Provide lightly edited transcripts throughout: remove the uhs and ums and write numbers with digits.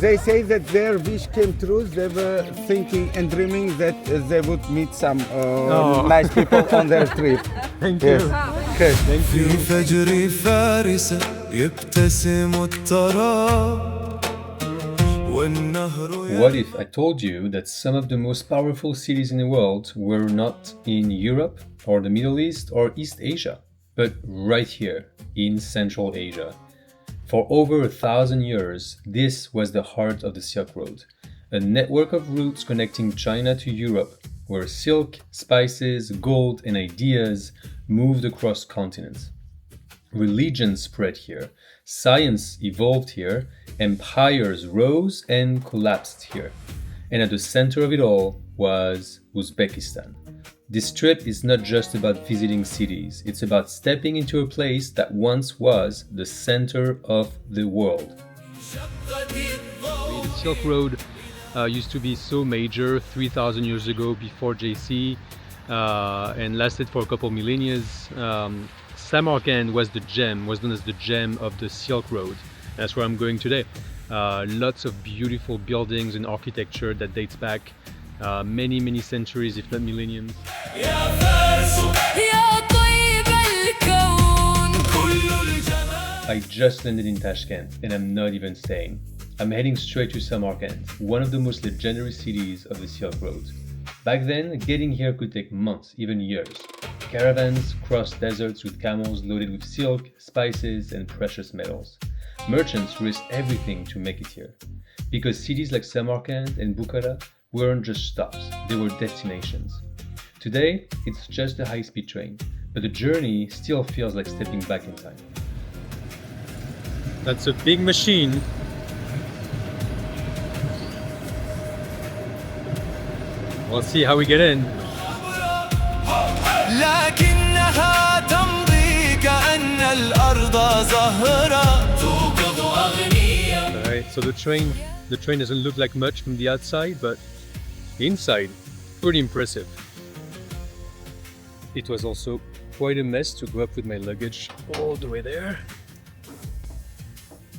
they say that their wish came true. They were thinking and dreaming that they would meet some nice people on their trip. Thank Yes. you. Okay. Thank في you. فجر فارسة يبتسم التراب والنهر What if I told you that some of the most powerful cities in the world were not in Europe or the Middle East or East Asia, but right here in Central Asia? For over 1,000 years, this was the heart of the Silk Road, a network of routes connecting China to Europe, where silk, spices, gold, and ideas moved across continents. Religion spread here, science evolved here, empires rose and collapsed here. And at the center of it all was Uzbekistan. This trip is not just about visiting cities, it's about stepping into a place that once was the center of the world. The Silk Road used to be so major 3,000 years ago before JC and lasted for a couple millennia. Samarkand was known as the gem of the Silk Road. That's where I'm going today. Lots of beautiful buildings and architecture that dates back many centuries, if not millenniums. I just landed in Tashkent and I'm not even staying. I'm heading straight to Samarkand, one of the most legendary cities of the Silk Road. Back then, getting here could take months, even years. Caravans crossed deserts with camels loaded with silk, spices, and precious metals. Merchants risked everything to make it here. Because cities like Samarkand and Bukhara weren't just stops, they were destinations. Today, it's just a high-speed train, but the journey still feels like stepping back in time. That's a big machine. We'll see how we get in. لكنها تمضي كأن الأرض زهرة توقظ أغنية. Alright, so the train doesn't look like much from the outside, but inside, pretty impressive. It was also quite a mess to go up with my luggage all the way there.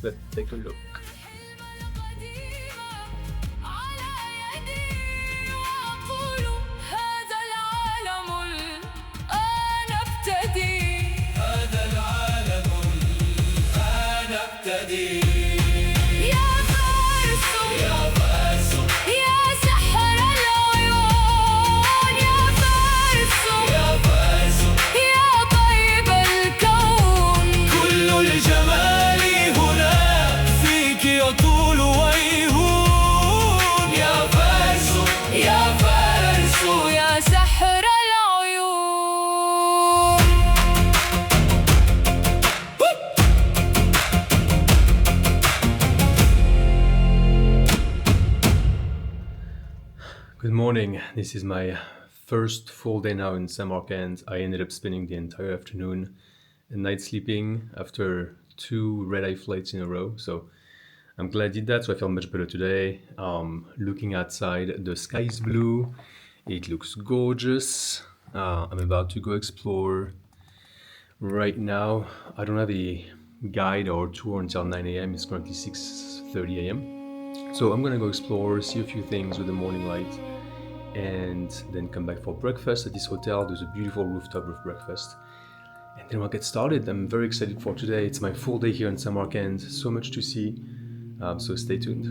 But take a look. Good morning. This is my first full day now in Samarkand. I ended up spending the entire afternoon and night sleeping after 2 red-eye flights in a row. So I'm glad I did that, so I feel much better today. Looking outside, the sky is blue. It looks gorgeous. I'm about to go explore. Right now, I don't have a guide or tour until 9 a.m. It's currently 6:30 a.m. So I'm gonna go explore, see a few things with the morning light, and then come back for breakfast at this hotel. There's a beautiful rooftop roof breakfast. And then we'll get started. I'm very excited for today. It's my full day here in Samarkand. So much to see. So stay tuned.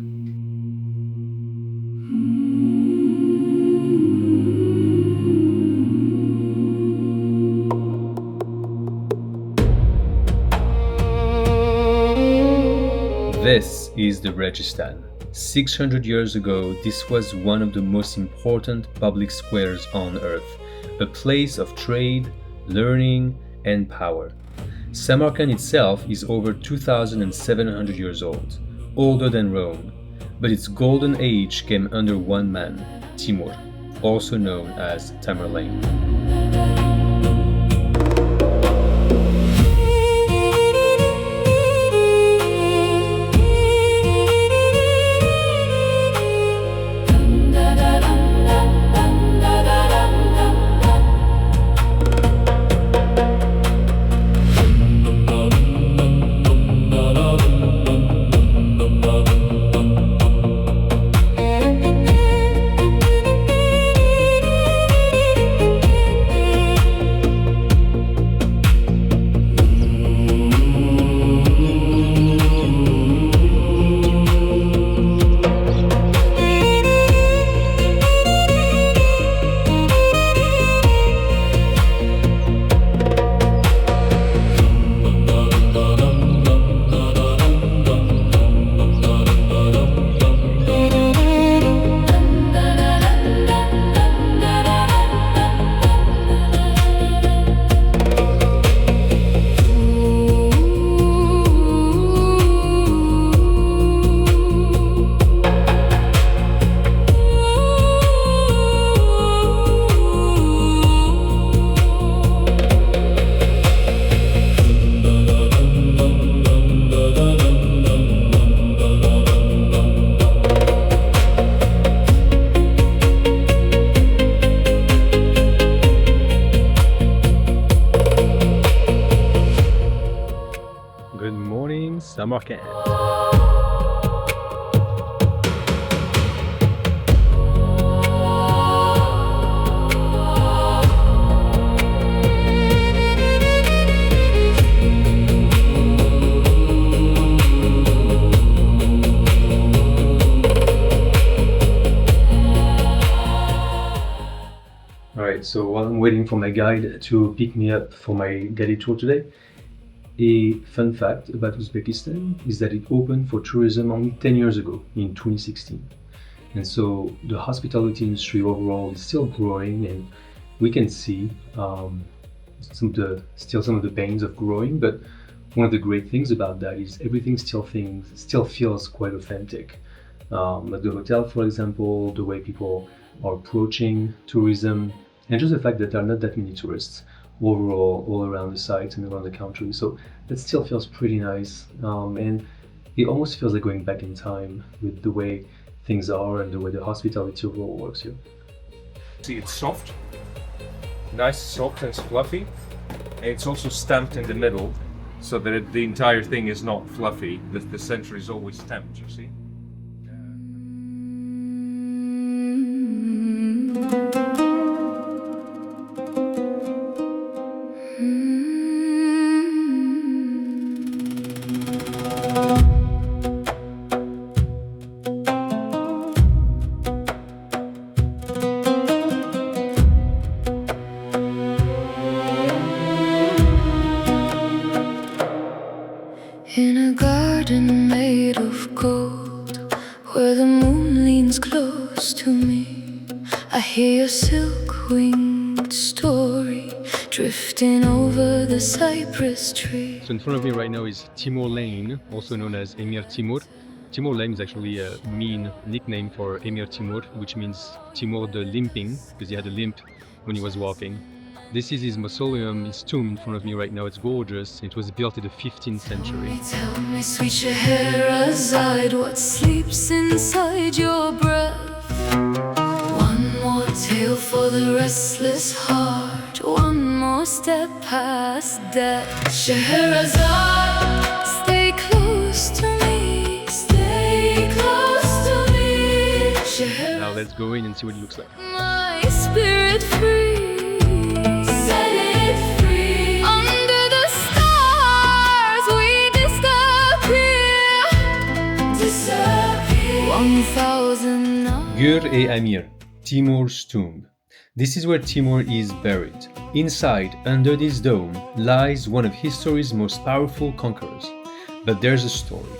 This is the Registan. 600 years ago, this was one of the most important public squares on earth, a place of trade, learning, and power. Samarkand itself is over 2,700 years old, older than Rome, but its golden age came under one man, Timur, also known as Tamerlane. Samarkand. Alright, so while I'm waiting for my guide to pick me up for my guided tour today, a fun fact about Uzbekistan is that it opened for tourism only 10 years ago, in 2016. And so the hospitality industry overall is still growing, and we can see some of the pains of growing, but one of the great things about that is everything still feels quite authentic. Like the hotel, for example, the way people are approaching tourism, and just the fact that there are not that many tourists overall all around the site and around the country. So that still feels pretty nice, and it almost feels like going back in time with the way things are and the way the hospitality overall works here. See, it's soft, nice, soft and fluffy, and it's also stamped in the middle, so that the entire thing is not fluffy. The center is always stamped, you see. In a garden made of gold, where the moon leans close to me, I hear your silk-winged story drifting over the cypress tree. So in front of me right now is Timur Lane, also known as Emir Timur. Timur Lane is actually a mean nickname for Emir Timur, which means Timur the limping, because he had a limp when he was walking. This is his mausoleum, his tomb in front of me right now. It's gorgeous. It was built in the 15th century. Tell me, sweet Scheherazade, what sleeps inside your breath? One more tale for the restless heart, one more step past death. Scheherazade, stay close to me, stay close to me. Scheherazade, Now let's go in and see what it looks like. my spirit free. Set it free. Under the stars we disappear. 1,000 Gur e Amir, Timur's tomb. This is where Timur is buried. Inside, under this dome, lies one of history's most powerful conquerors. But there's a story.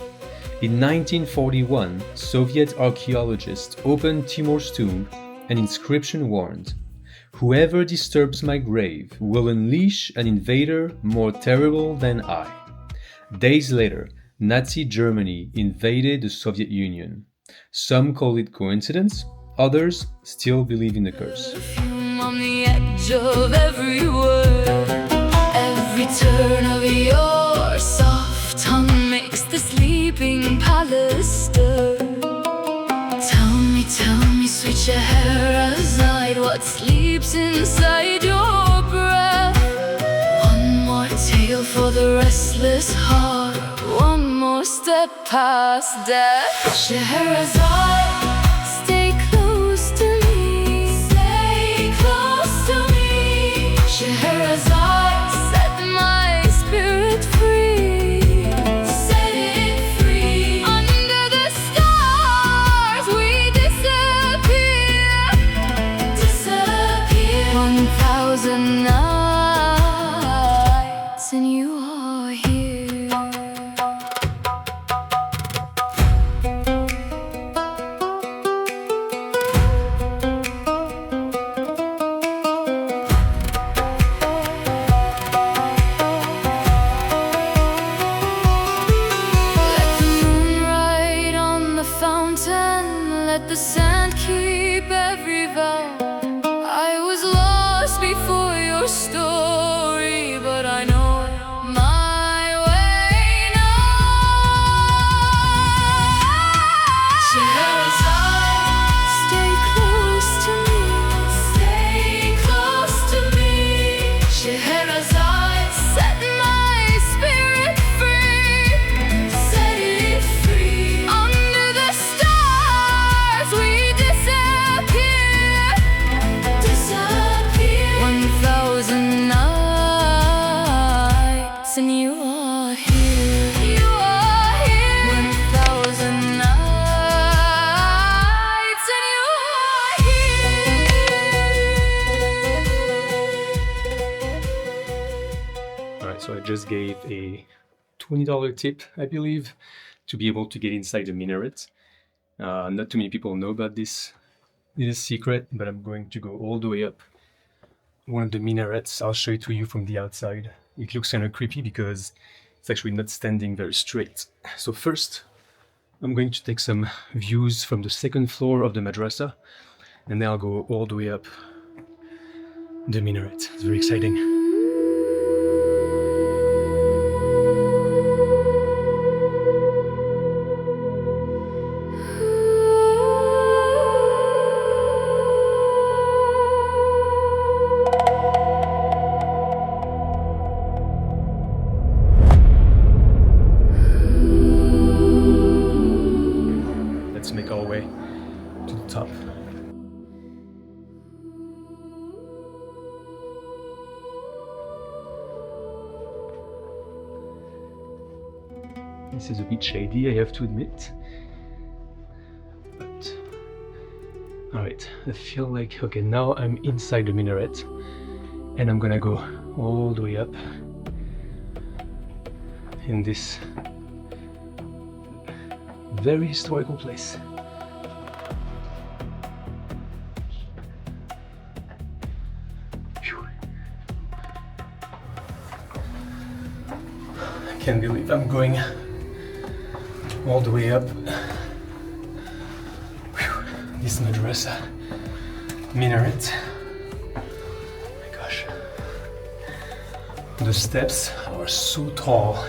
In 1941, Soviet archaeologists opened Timur's tomb. An inscription warned, "Whoever disturbs my grave will unleash an invader more terrible than I." Days later, Nazi Germany invaded the Soviet Union. Some call it coincidence, others still believe in the curse. perfume on the edge of every word. Every turn of your soft tongue makes the sleeping palace stir. Tell me, sweet Scheherazade, what sleeps inside your breath? One more tale for the restless heart, one more step past death. Scheherazade, stay close to me, stay close to me. Scheherazade, set my spirit free, set it free. Under the stars we disappear, 1,000 nights and you are here. Let the moon ride on the fountain, let the sand keep every vow. I was lost before your story, but I know my way now. Scheherazade, stay close to me, stay close to me. Scheherazade, set my spirit free, set just gave a $20 tip, I believe, to be able to get inside the minaret. Not too many people know about this. It is secret, but I'm going to go all the way up one of the minarets. I'll show it to you from the outside. It looks kind of creepy because it's actually not standing very straight. So first, I'm going to take some views from the second floor of the madrasa, and then I'll go all the way up the minaret. It's very exciting. Let's make our way to the top. This is a bit shady, I have to admit. But alright, I feel like, okay, now I'm inside the minaret and I'm gonna go all the way up in this very historical place. Phew. I can't believe I'm going all the way up. Whew. This madrasa minaret. Oh my gosh. The steps are so tall.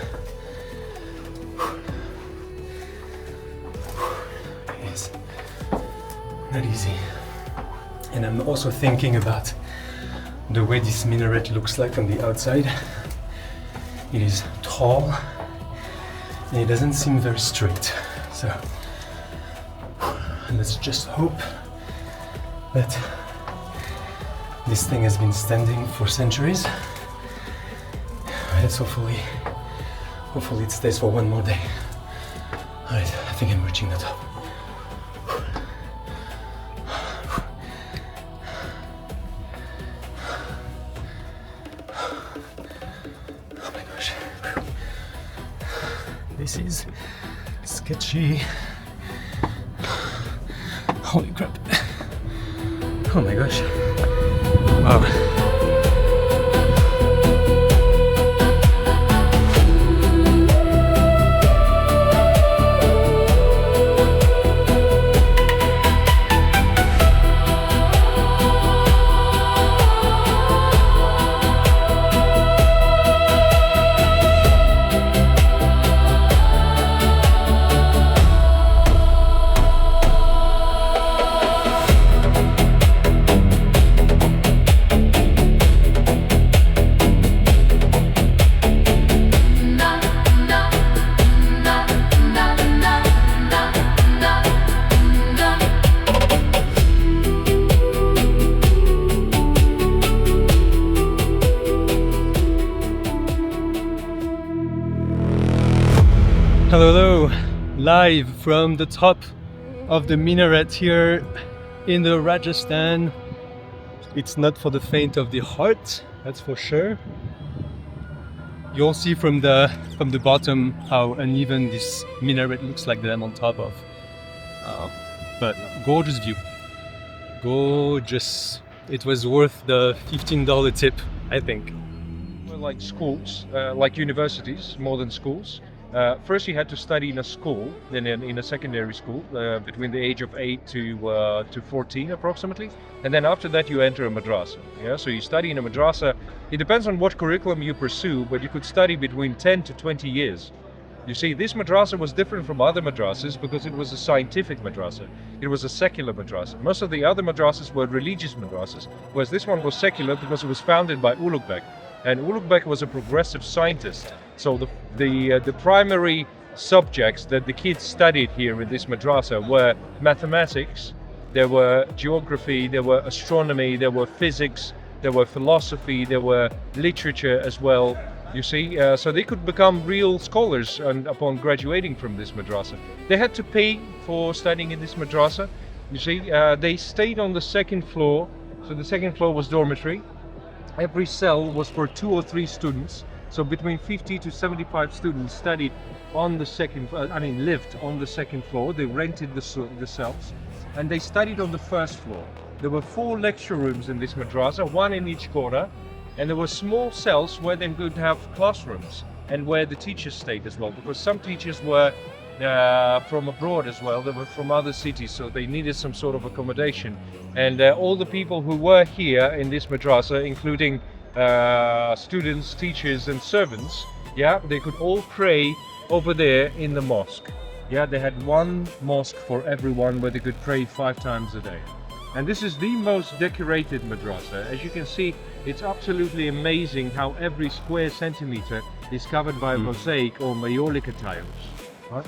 It's not easy. And I'm also thinking about the way this minaret looks like from the outside. It is tall and it doesn't seem very straight. So let's just hope that this thing has been standing for centuries. Let's hopefully it stays for one more day. Alright, I think I'm reaching the top. Oh my gosh. This is sketchy. Holy crap. Oh my gosh. Wow. Hello, live from the top of the minaret here in the Rajasthan. It's not for the faint of the heart, that's for sure. You'll see from the bottom how uneven this minaret looks like that I'm on top of. But gorgeous view, gorgeous. It was worth the $15 tip, I think. Like schools, like universities, more than schools. First you had to study in a school, then in a secondary school, between the age of 8 to 14 approximately. And then after that you enter a madrasa. Yeah? So you study in a madrasa. It depends on what curriculum you pursue, but you could study between 10 to 20 years. You see, this madrasa was different from other madrasas because it was a scientific madrasa. It was a secular madrasa. Most of the other madrasas were religious madrasas, whereas this one was secular because it was founded by Ulugh Beg. And Ulugh Beg was a progressive scientist. So the primary subjects that the kids studied here in this madrasa were mathematics, there were geography, there were astronomy, there were physics, there were philosophy, there were literature as well. You see, so they could become real scholars upon graduating from this madrasa. They had to pay for studying in this madrasa. You see, they stayed on the second floor. So the second floor was dormitory. Every cell was for 2 or 3 students. So between 50 to 75 students studied on the lived on the second floor. They rented the cells, and they studied on the first floor. There were 4 lecture rooms in this madrasa, 1 in each corner, and there were small cells where they could have classrooms and where the teachers stayed as well, because some teachers were from abroad as well. They were from other cities, so they needed some sort of accommodation. And all the people who were here in this madrasa, including students, teachers and servants, they could all pray over there in the mosque. They had one mosque for everyone where they could pray 5 times a day. And this is the most decorated madrasa. As you can see, it's absolutely amazing how every square centimeter is covered by mosaic or maiolica tiles. Right?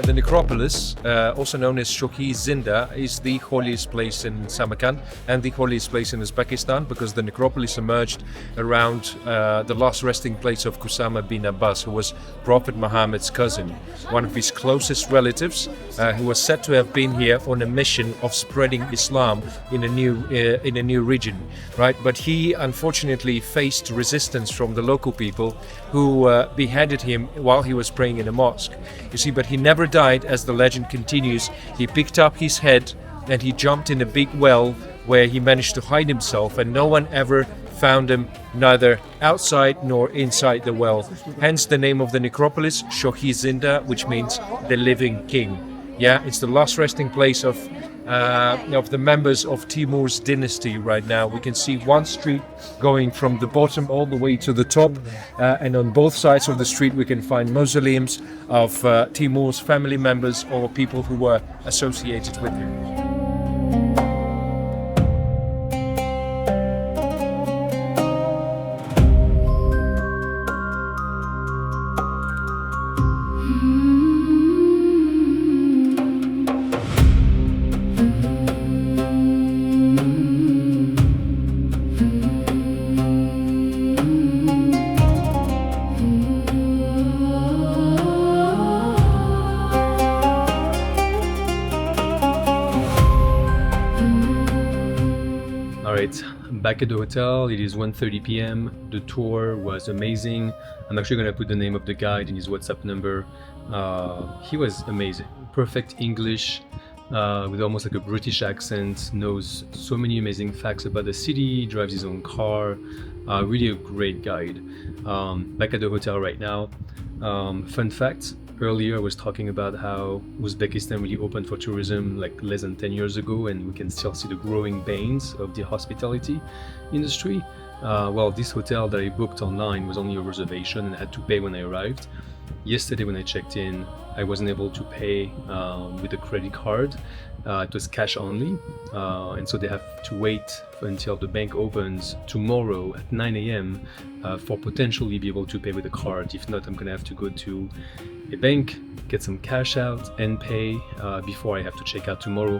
The necropolis, also known as Shohi Zinda, is the holiest place in Samarkand and the holiest place in Uzbekistan, because the necropolis emerged around the last resting place of Kusama bin Abbas, who was Prophet Muhammad's cousin, one of his closest relatives, who was said to have been here on a mission of spreading Islam in a new region, right? But he unfortunately faced resistance from the local people, who beheaded him while he was praying in a mosque. You see, but he never died, as the legend continues. He picked up his head and he jumped in a big well where he managed to hide himself, and no one ever found him, neither outside nor inside the well. Hence the name of the necropolis, Shohi Zinda, which means the living king. It's the last resting place of the members of Timur's dynasty right now. We can see one street going from the bottom all the way to the top, and on both sides of the street we can find mausoleums of Timur's family members or people who were associated with him. Back at the hotel, it is 1:30 p.m. The tour was amazing. I'm actually going to put the name of the guide in his WhatsApp number. He was amazing. Perfect English, with almost like a British accent, knows so many amazing facts about the city, drives his own car. Really a great guide. Back at the hotel right now. Fun fact, earlier I was talking about how Uzbekistan really opened for tourism like less than 10 years ago, and we can still see the growing pains of the hospitality industry. Well, this hotel that I booked online was only a reservation and I had to pay when I arrived. Yesterday when I checked in, I wasn't able to pay with a credit card. It was cash only, and so they have to wait until the bank opens tomorrow at 9 a.m. For potentially be able to pay with a card. If not, I'm gonna have to go to a bank, get some cash out and pay before I have to check out tomorrow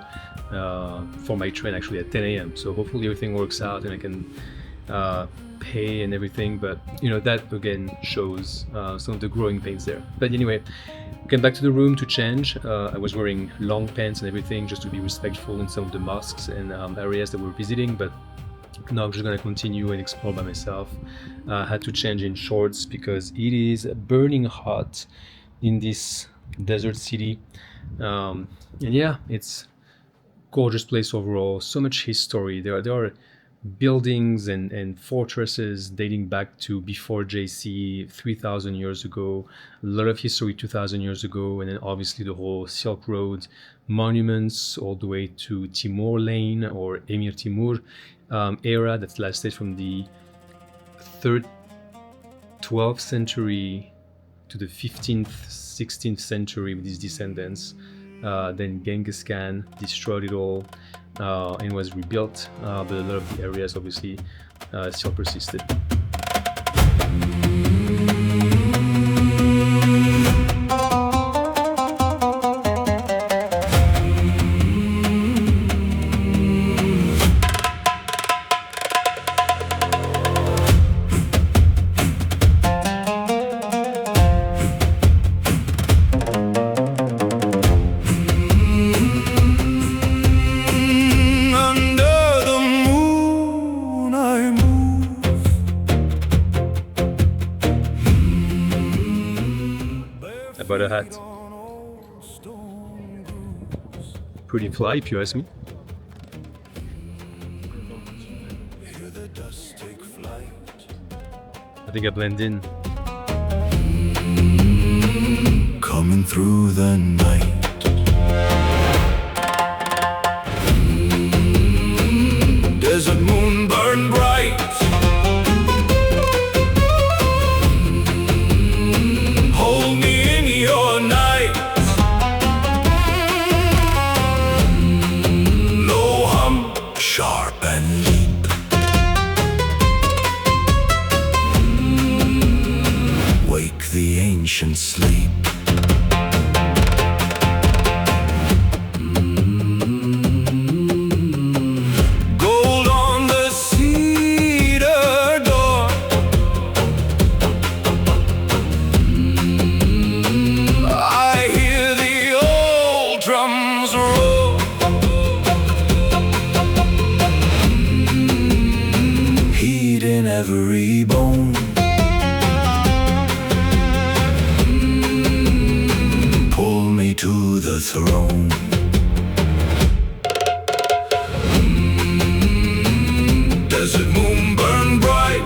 for my train actually at 10 a.m. So hopefully everything works out and I can pay and everything, but you know, that again shows some of the growing pains there. But anyway, came back to the room to change. I was wearing long pants and everything just to be respectful in some of the mosques and areas that we're visiting, but now I'm just gonna continue and explore by myself. Had to change in shorts because it is burning hot in this desert city, and yeah, it's gorgeous place overall. So much history. There are buildings and fortresses dating back to before JC 3,000 years ago, a lot of history 2,000 years ago, and then obviously the whole Silk Road monuments all the way to Timur Lane or Emir Timur era that lasted from the 12th century to the 15th, 16th century with his descendants. Then Genghis Khan destroyed it all and was rebuilt, but a lot of the areas obviously still persisted. about a hat. Pretty fly if you ask me. I think I blend in. Coming through the night. Desert moon burn bright. Hold me in your night. Low hum, sharp and leap. Wake the ancient sleep. Gold on the cedar door. I hear the old drums roll. Heat in every bone. Pull me to the throne. Desert moon burn bright.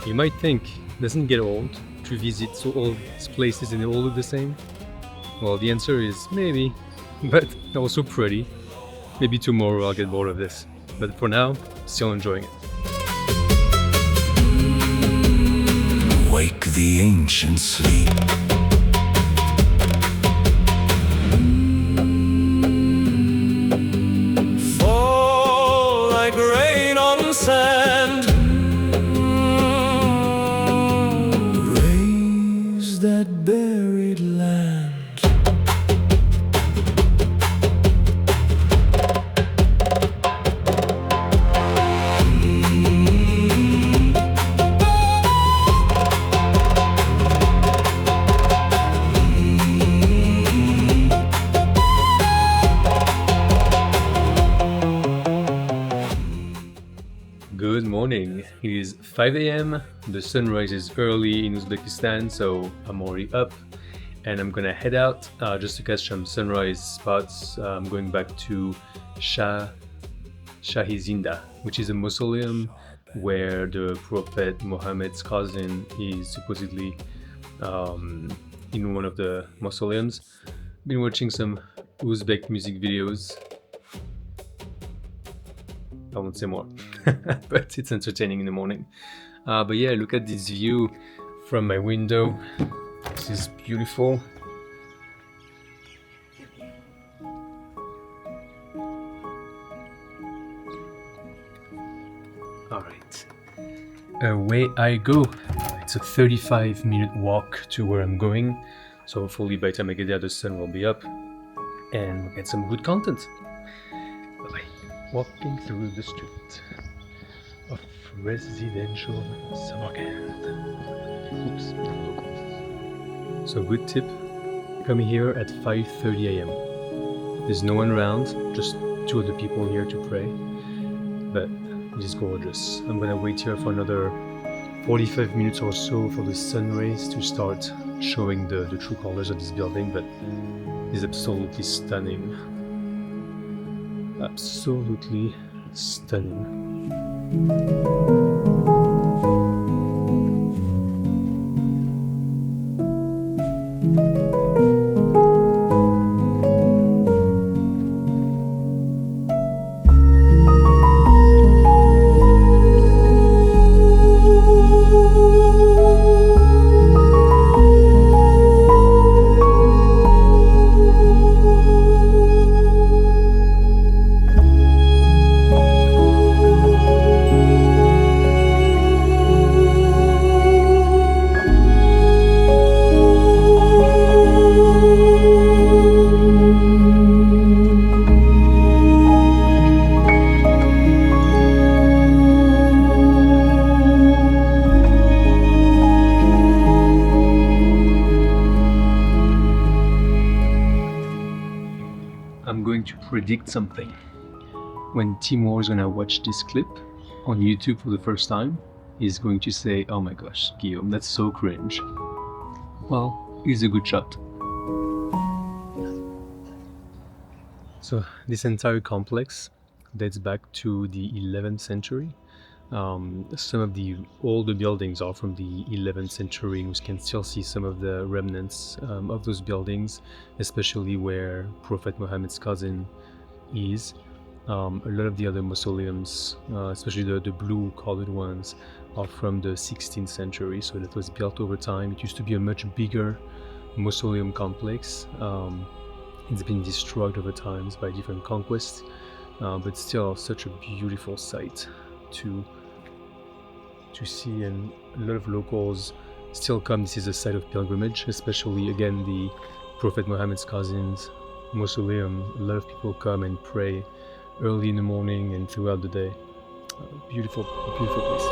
You might think, doesn't it get old to visit so old places and they all look the same? Well, the answer is maybe, but also pretty. Maybe tomorrow I'll get bored of this, but for now, still enjoying it. Wake the ancient sleep. Fall like rain on sand. Raise that buried land. Good morning. It is 5 a.m. The sun rises early in Uzbekistan, so I'm already up and I'm gonna head out just to catch some sunrise spots. I'm going back to Shahizinda, which is a mausoleum where the Prophet Muhammad's cousin is supposedly in one of the mausoleums. Been watching some Uzbek music videos. I won't say more, but it's entertaining in the morning. But yeah, look at this view from my window. This is beautiful. All right, away I go. It's a 35-minute walk to where I'm going. So hopefully by the time I get there, the sun will be up and we'll get some good content. Bye-bye. Walking through the street of residential Samarkand. Oops. So good tip, come here at 5:30 a.m. There's no one around, just two other people here to pray, but it is gorgeous. I'm gonna wait here for another 45 minutes or so for the sun rays to start showing the true colors of this building, but it's absolutely stunning. Absolutely stunning. I'm going to predict something. When Timur is gonna watch this clip on YouTube for the first time, he's going to say, "Oh my gosh, Guillaume, that's so cringe." well, he's a good shot. So this entire complex dates back to the 11th century. Some of the older buildings are from the 11th century, and we can still see some of the remnants of those buildings, especially where Prophet Muhammad's cousin is. A lot of the other mausoleums, especially the blue colored ones, are from the 16th century, so that was built over time. It used to be a much bigger mausoleum complex. It's been destroyed over time by different conquests, but still such a beautiful sight to see, and a lot of locals still come. This is a site of pilgrimage, especially again the Prophet Muhammad's cousin's mausoleum. A lot of people come and pray early in the morning and throughout the day. Beautiful place.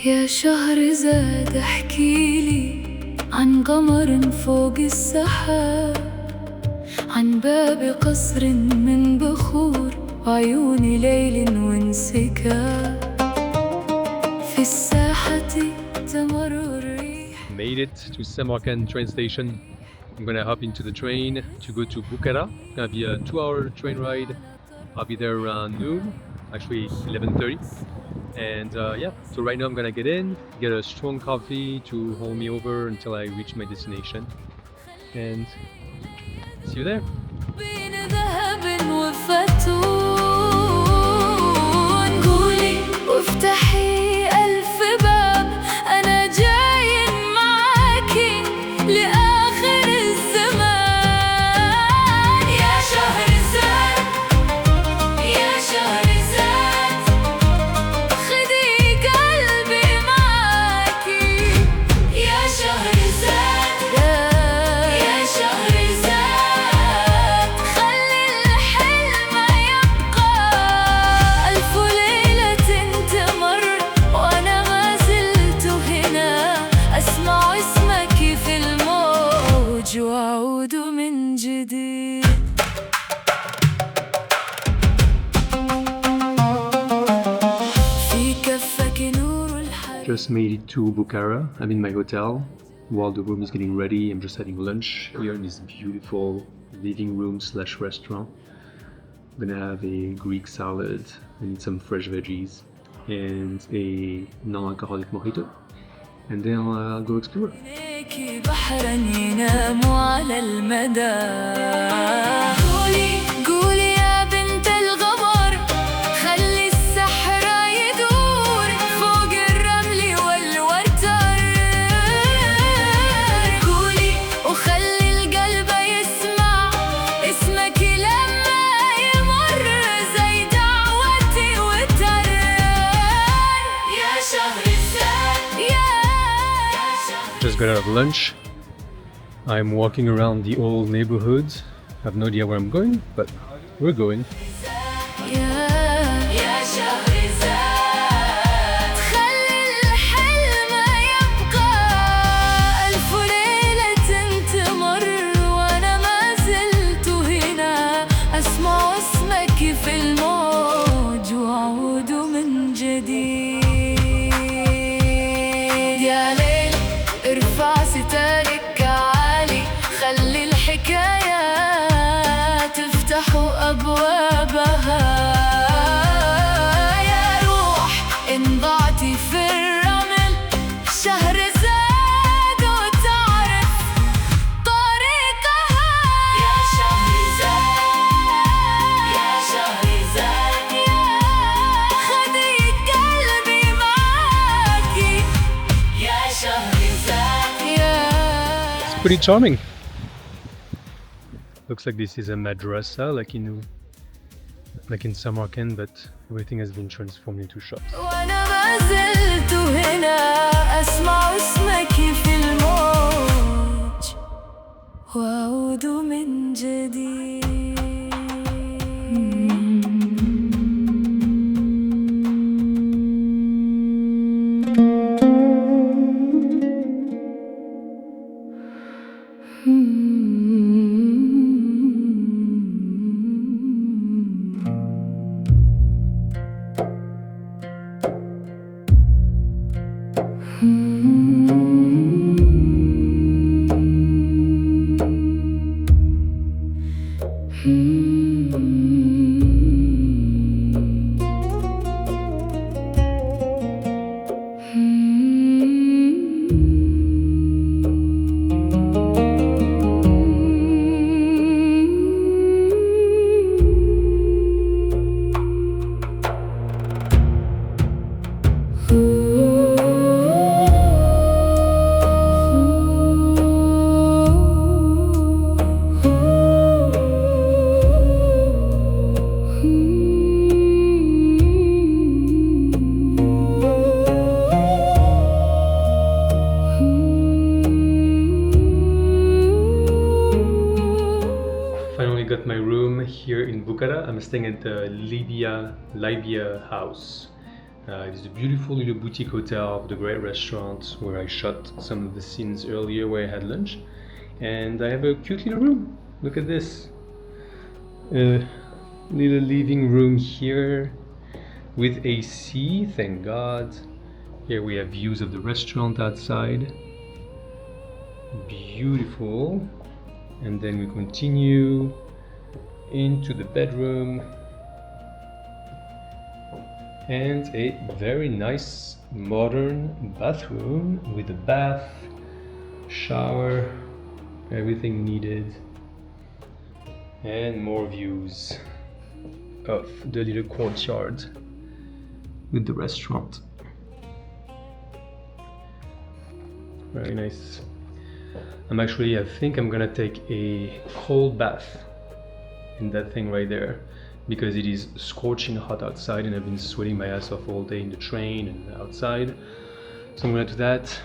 يا شهرزاد احكيلي عن قمر فوق السحاب عن باب قصر من بخور عيون ليل وانسكاب في الساحة تمر الريح. Made it to Samarkand train station. I'm gonna hop into the train to go to Bukhara. It's gonna be a 2-hour train ride. I'll be there around noon, actually 11:30. And yeah, so right now I'm gonna get in, get a strong coffee to hold me over until I reach my destination. And see you there. بين ذهب وفتون قولي وافتحي ألف باب أنا جاي معاكي لآخر الزمان يا شهرزاد يا شهرزاد خدي قلبي معاكي يا شهرزاد يا شهرزاد خلي الحلم يبقى ألف ليلة تمر وأنا ما زلت هنا أسمع اسمك في الموج وأعود من جديد. في كفك نور الحياة. Just made it to Bukhara. I'm in my hotel. While the room is getting ready, I'm just having lunch here in this beautiful living room slash restaurant. I'm gonna have a Greek salad and some fresh veggies and a non-alcoholic mojito. And then I'll go explore. عينيكي بحرا ينام على المدى قولي قولي يا بنت الغمر خلي السحر يدور فوق الرمل والورتر قولي وخلي القلب يسمع اسمك لما يمر زي دعوتي وترر يا شهرزاد يا Just got out of lunch. I'm walking around the old neighborhood. I have no idea where I'm going, but we're going. يا شهرزاد خلي الحلم يبقى ألف ليلة تمر وأنا ما زلت هنا أسمع اسمك في الموج وأعود من جديد يا ليل ارفع ستارك عالي خلي الحكايات تفتح أبوابها يا روح إن ضعتي في الرمل شهرزاد وتعرف طريقها يا شهرزاد يا شهرزاد خدي قلبي معاكي يا شهرزاد It's pretty charming. Looks like this is a madrasa, like in Samarkand, but everything has been transformed into shops. وأنا ما زلت هنا أسمع اسمك في الموج وأعود من جديد. Got my room here in Bukhara. I'm staying at the Libya house. It's a beautiful little boutique hotel with a great restaurant where I shot some of the scenes earlier where I had lunch. And I have a cute little room. Look at this. A little living room here with AC, thank God. Here we have views of the restaurant outside. Beautiful. And then we continue into the bedroom. And a very nice modern bathroom with a bath, shower, everything needed. And more views of the little courtyard with the restaurant. Very nice. I think I'm gonna take a cold bath in that thing right there because it is scorching hot outside and I've been sweating my ass off all day in the train and outside. So I'm gonna do that,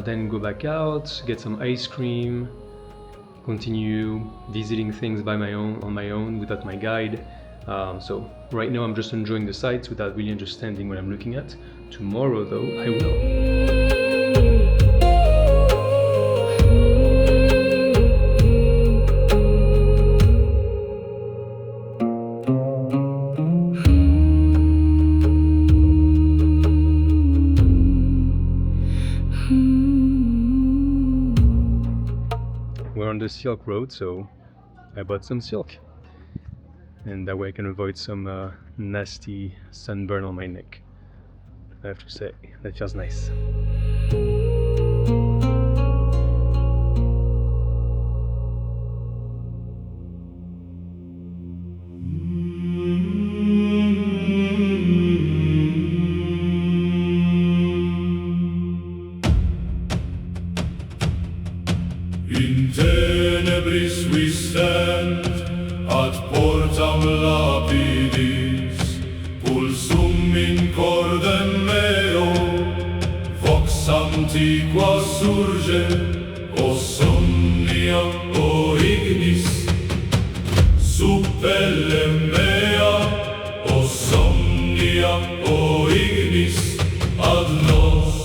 then go back out, get some ice cream, continue visiting things on my own without my guide. So right now I'm just enjoying the sights without really understanding what I'm looking at. Tomorrow though, I will. We're on the Silk Road, so I bought some silk. And that way I can avoid some nasty sunburn on my neck. I have to say, that feels nice. In tenebris we stand ad portam lapidis, pulsum in cordem meo, vox antiqua surge, o somnia, o ignis, sub pelle mea, o somnia, o ignis, ad nos,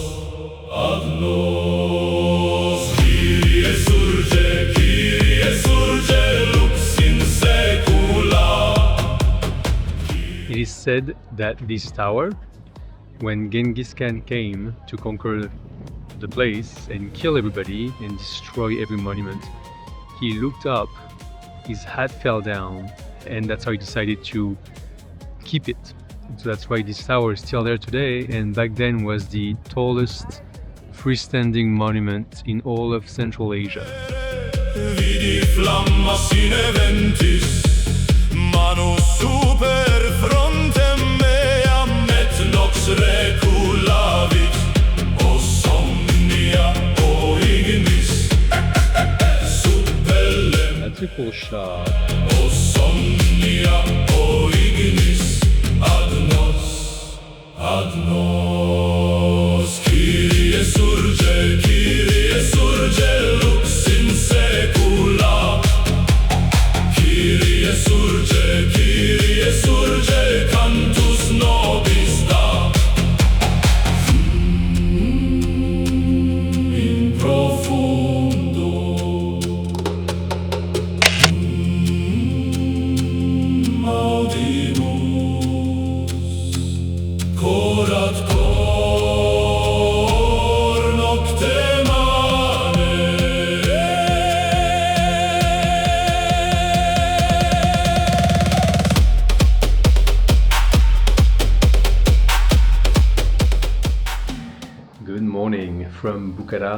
ad nos. It is said that this tower, when Genghis Khan came to conquer the place and kill everybody and destroy every monument, he looked up, his hat fell down, and that's how he decided to keep it. So that's why this tower is still there today, and back then was the tallest freestanding monument in all of Central Asia. Vidi flamma sine ventis, manu super frontem meam, et nox reculavit, o somnia, o ignis, sub pellem. That's a cool shot. O somnia, o ignis, ad nos, ad nos. Kyrie surge, lux in secula. Kyrie surge, cantus nobis da. In profundo. Audimus. Corat cor nocte mane. Good morning from Bukhara.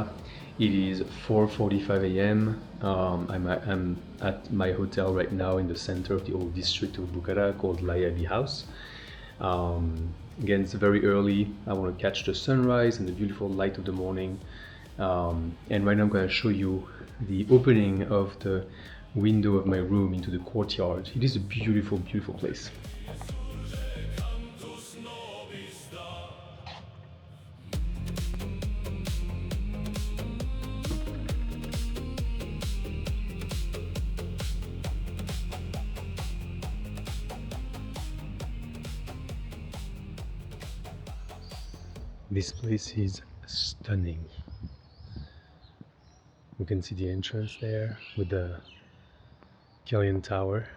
It is 4:45 a.m. I'm at my hotel right now in the center of the old district of Bukhara called Layabi House. Again, it's very early. I want to catch the sunrise and the beautiful light of the morning. And right now I'm going to show you the opening of the window of my room into the courtyard. It is a beautiful, beautiful place. This place is stunning. You can see the entrance there with the Killian Tower.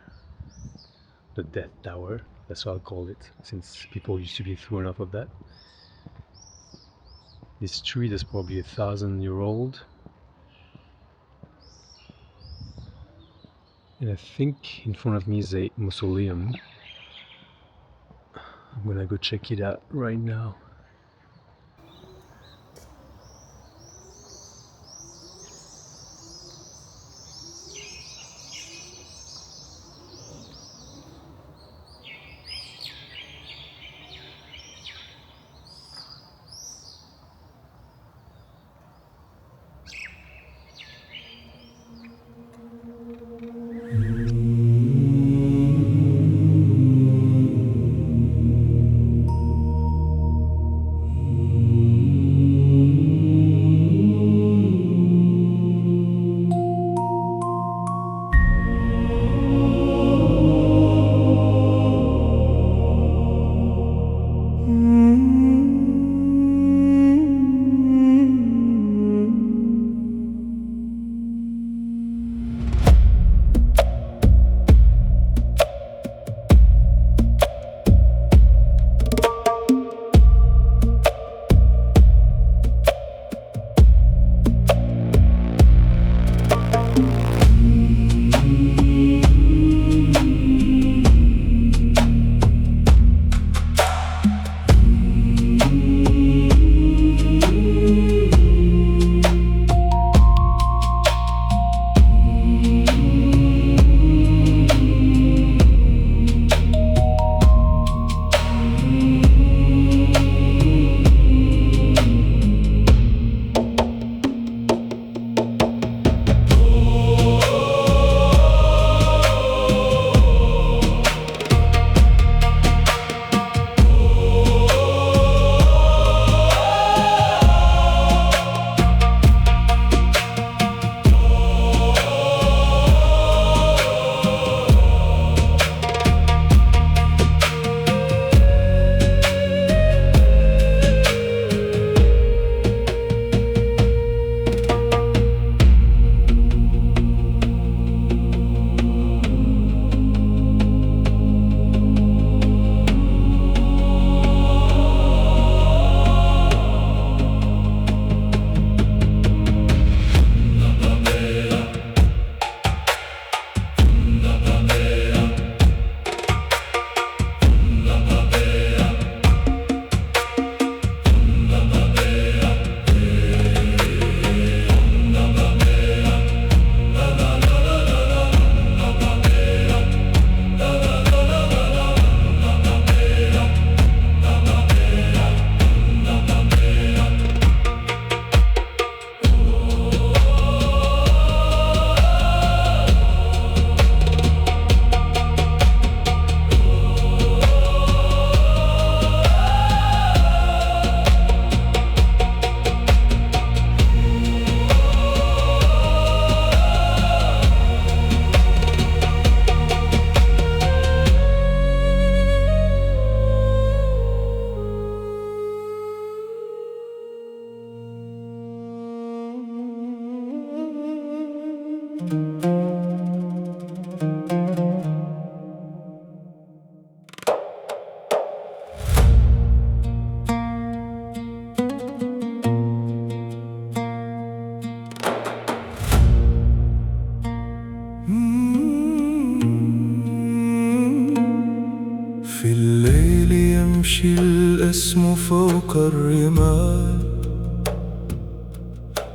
the Death Tower. That's what I'll call it, since people used to be thrown off of that. This street is probably 1,000-year-old. And I think in front of me is a mausoleum. I'm gonna go check it out right now. يمشي الاسم فوق الرمال،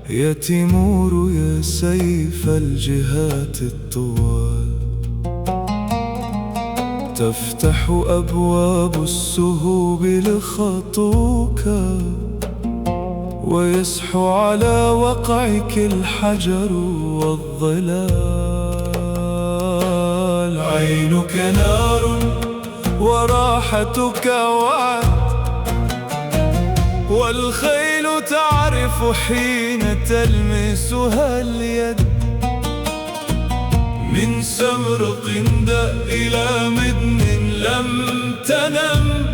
يا تيمور يا سيف الجهات الطوال، تفتح أبواب السهوب لخطوك، ويسحو على وقعك الحجر والظلال. عينك نار وراحتك وعد، والخيل تعرف حين تلمسها اليد. من سمرقند إلى مدن لم تنم،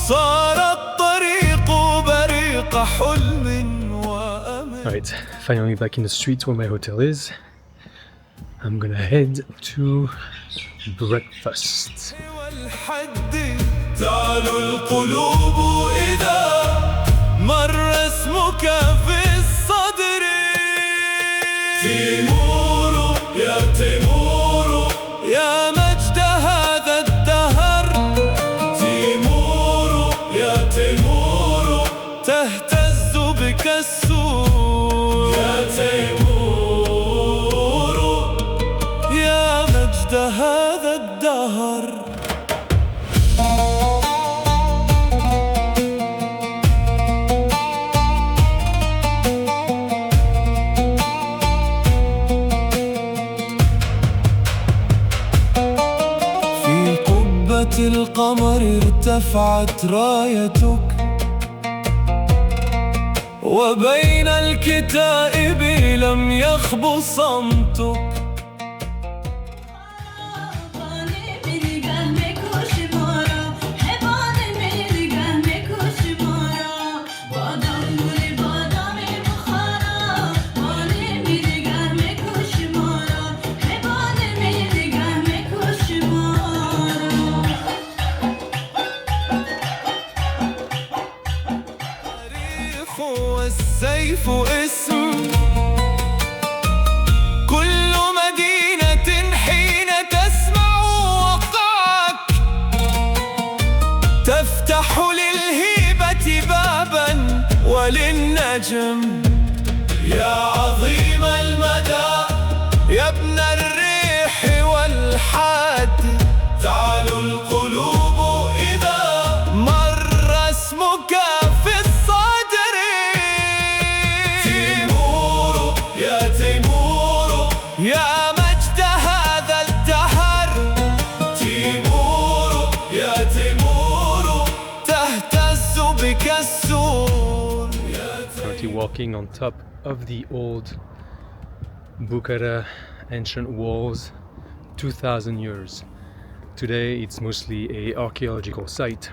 صار الطريق بريق حلم وأمل. Alright, finally back in the street where my hotel is. I'm gonna head to breakfast. تعلو القلوب إذا مر اسمك في الصدر. تيمور يا تيمور يا مجد هذا الدهر. تيمور يا تيمور تهتز بك السور. يا تيمور يا مجد هذا الدهر. القمر ارتفعت رايتك وبين الكتائب لم يخب صمتك. والسيف اسم كل مدينة حين تسمع وقعك تفتح للهيبة بابا وللنجم. يا عظيم المدى يا ابن الريح والحاد تعلو القلوب إذا مر اسمك في الصدر. تيمور يا تيمور يا مجد هذا الدهر. تيمور يا تيمور تهتز بك السور. Currently walking on top of the old Bukhara ancient walls, 2000 years. Today it's mostly a archaeological site,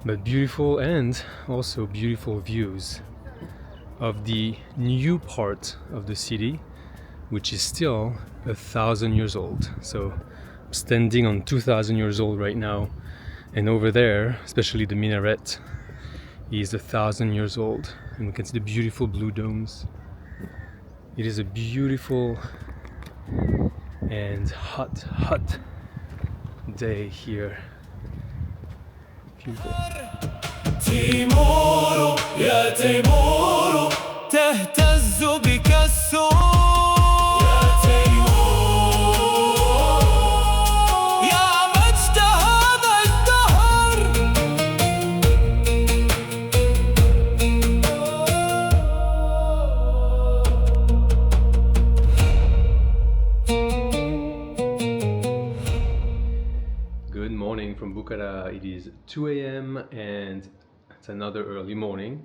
but beautiful and also beautiful views of the new part of the city, which is still 1,000 years old. So I'm standing on 2,000 years old right now, and over there, especially the minaret, is 1,000 years old, and we can see the beautiful blue domes. It is a beautiful and hot day here. Beautiful. تيمور يا تيمور تهتز بك السور. يا تيمور يا مجد هذا الدهر. Good morning from Bukhara. It is 2 a.m. and it's another early morning.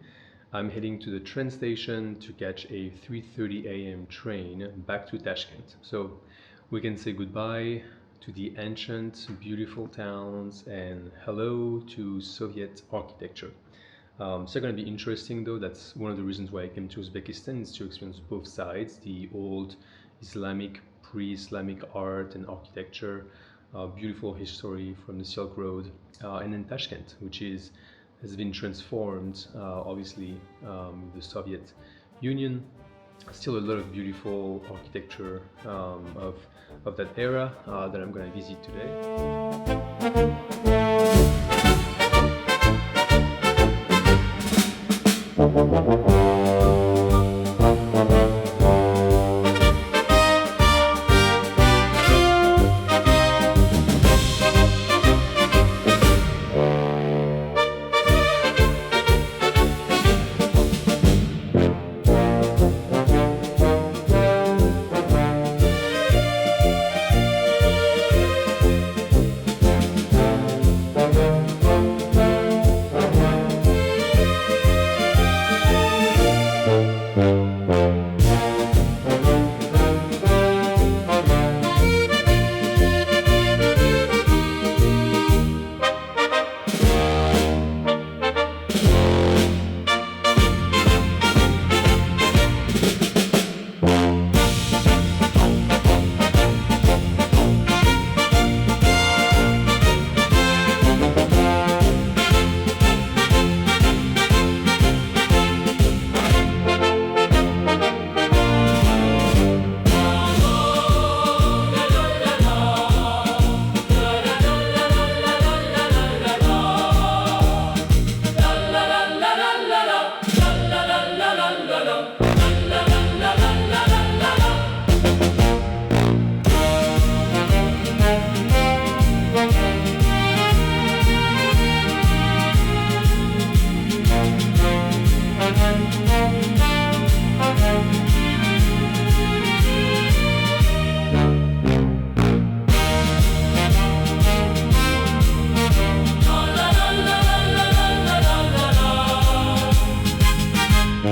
I'm heading to the train station to catch a 3:30 a.m. train back to Tashkent. So we can say goodbye to the ancient, beautiful towns and hello to Soviet architecture. It's going to be interesting though. That's one of the reasons why I came to Uzbekistan, is to experience both sides, the old Islamic, pre-Islamic art and architecture, beautiful history from the Silk Road, and then Tashkent, which has been transformed, obviously, the Soviet Union. Still a lot of beautiful architecture of that era that I'm going to visit today.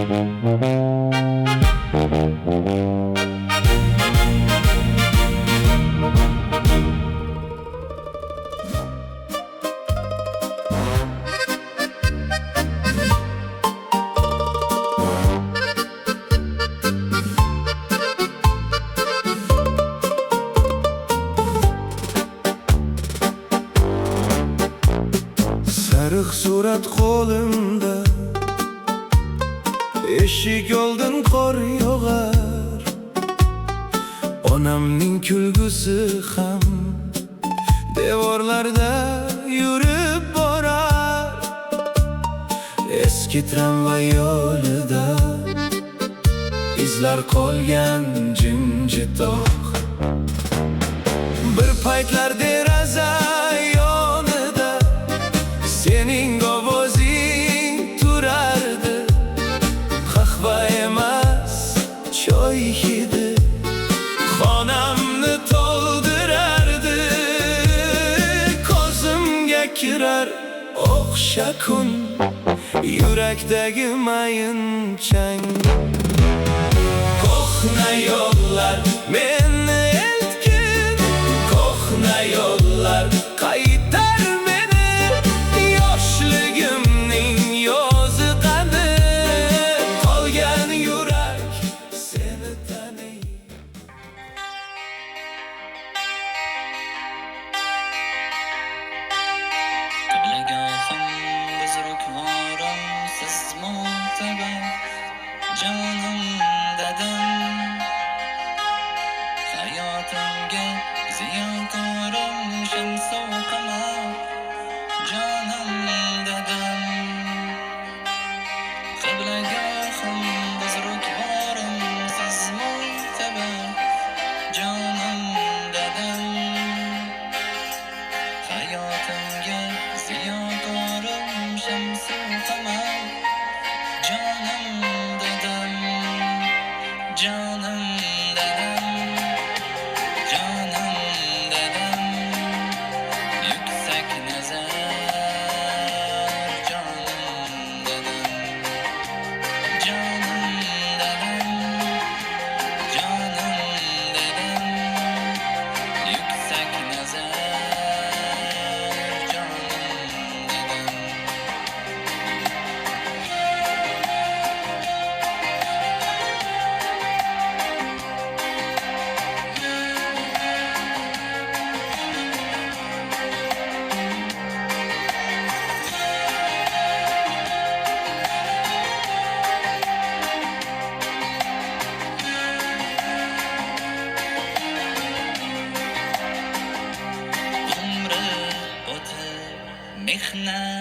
Sarık surat qo'limda eshik oldin qor yog'ar onamning kulgusi ham devorlarda yurib borar eski tramvay yo'lida izlar qolgan jimjitoq bir paytlar deraza yonida sening ovozing turardi qahva emas choy hidi xonamni to'ldirardi ko'zimga kirar o'xsha kun yurakdagi mayin chang ko'hna yo'llar meni eltgin ko'hna yo'llar qaytar meni yoshligimning yozi qani qolgan yurak seni taniydi Qiblagohim buzrukvorim siz mo'tabar jonim dadam hayotimga ziyokorim shamsu qamar jonim dadam qiblagohim buzrukvorim siz mo'tabar jonim dadam hayotimga ziyokorim shamsu qamar jonim dadam jonim dadam jonim dadam yuksak nazar jonim dadam jonim dadam jonim dadam yuksak nazar jonim dadam umri o'tib mehnat